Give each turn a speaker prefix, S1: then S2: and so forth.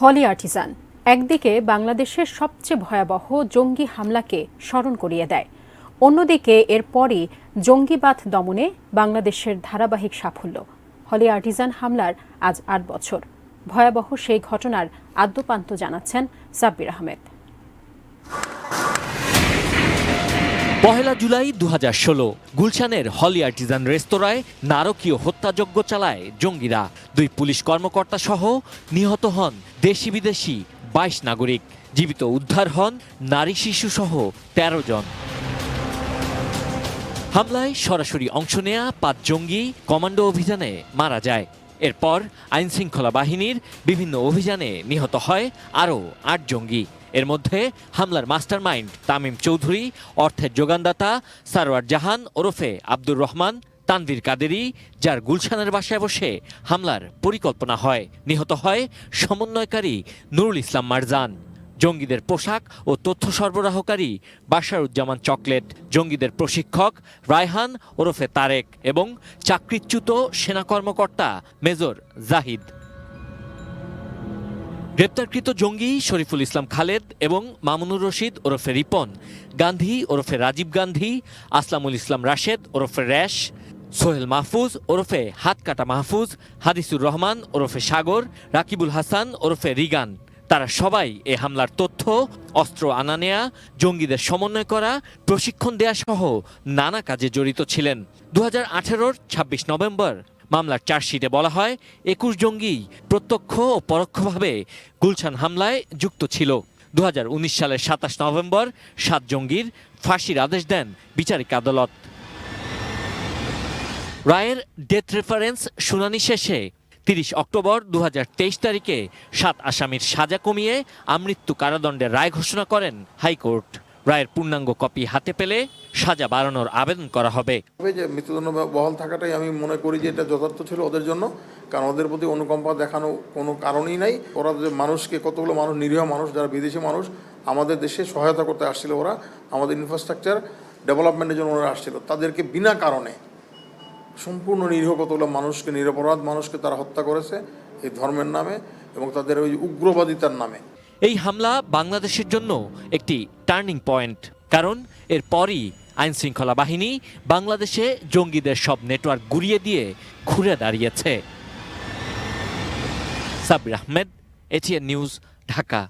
S1: Holey Artisan একদিকে বাংলাদেশের সবচেয়ে ভয়াবহ জঙ্গি হামলাকে স্মরণ করিয়ে দেয়, অন্যদিকে এরপরই জঙ্গিবাদ দমনে বাংলাদেশের ধারাবাহিক সাফল্য। হলি আর্টিজান হামলার আজ ৮ বছর। ভয়াবহ সেই ঘটনার আদ্যোপান্ত জানাচ্ছেন সাব্বির আহমেদ।
S2: ১ জুলাই ২০১৬ গুলশানের হলি আর্টিজান রেস্তোরাঁয় নারকীয় হত্যাযজ্ঞ চালায় জঙ্গিরা। ২ পুলিশ কর্মকর্তা সহ নিহত হন দেশি বিদেশি ২২ নাগরিক। জীবিত উদ্ধার হন নারী শিশু সহ ১৩ জন। হামলায় সরাসরি অংশ নেয়া ৫ জঙ্গি কমান্ডো অভিযানে মারা যায়। এরপর আইনশৃঙ্খলা বাহিনীর বিভিন্ন অভিযানে নিহত হয় আরও ৮ জঙ্গি। এর মধ্যে হামলার মাস্টারমাইন্ড তামিম চৌধুরী, অর্থের যোগানদাতা সারোয়ার জাহান ওরফে আব্দুর রহমান, তানভীর কাদেরী, যার গুলশানের বাসায় বসে হামলার পরিকল্পনা হয়। নিহত হয় সমন্বয়কারী নুরুল ইসলাম মারজান। জঙ্গিদের পোশাক ও তথ্য সরবরাহকারী বাশারুজ্জামান চকলেট, জঙ্গিদের প্রশিক্ষক রায়হান ওরফে তারেক এবং চাকরিচ্যুত সেনা কর্মকর্তা মেজর জাহিদ। গ্রেপ্তারকৃত জঙ্গি শরীফুল ইসলাম খালেদ এবং মামুনুর রশিদ ওরফে রিপন, গান্ধী ওরফে রাজীব গান্ধী, আসলামুল ইসলাম রাশেদ ওরফে র্যাশ, সোহেল মাহফুজ ওরফে হাতকাটা মাহফুজ, হাদিসুর রহমান ওরফে সাগর, রাকিবুল হাসান ওরফে রিগান। তারা সবাই এ হামলার তথ্য, অস্ত্র আনা নেয়া, জঙ্গিদের সমন্বয় করা, প্রশিক্ষণ দেয়া সহ নানা কাজে জড়িত ছিলেন। ২০১৮-র ২৬ নভেম্বর মামলার চার্জশিটে বলা হয় ২১ জঙ্গি প্রত্যক্ষ ও পরোক্ষভাবে গুলশান হামলায় যুক্ত ছিল। ২০১৯ সালের ২৭ নভেম্বর ৭ জঙ্গির ফাঁসির আদেশ দেন বিচারিক আদালত। রায়ের ডেথ রেফারেন্স শুনানি শেষে ৩০ অক্টোবর ২০২৩ তারিখে ৭ আসামির সাজা কমিয়ে আমৃত্যু কারাদণ্ডের রায় ঘোষণা করেন হাইকোর্ট। রায়ের পূর্ণাঙ্গ কপি হাতে পেলে সাজা বাড়ানোর আবেদন করা হবে।
S3: যে মৃত্যুদণ্ড বহাল থাকাটাই আমি মনে করি যে এটা যথার্থ ছিল ওদের জন্য, কারণ ওদের প্রতি অনুকম্পা দেখানো কোনো কারণই নাই। ওরা যে মানুষকে, কতগুলো মানুষ, নিরীহ মানুষ যারা বিদেশি মানুষ আমাদের দেশে সহায়তা করতে আসছিল, ওরা আমাদের ইনফ্রাস্ট্রাকচার ডেভেলপমেন্টের জন্য ওরা আসছিল, তাদেরকে বিনা কারণে সম্পূর্ণ নিরীহ কতগুলো মানুষকে, নিরপরাধ মানুষকে তারা হত্যা করেছে এই ধর্মের নামে এবং তাদের ওই উগ্রবাদিতার নামে।
S2: এই হামলা বাংলাদেশের জন্য একটি টার্নিং পয়েন্ট, কারণ এরপরই আইনশৃঙ্খলা বাহিনী বাংলাদেশে জঙ্গিদের সব নেটওয়ার্ক গুড়িয়ে দিয়ে ঘুরে দাঁড়িয়েছে। Sabbir Ahmed, ATN news, Dhaka.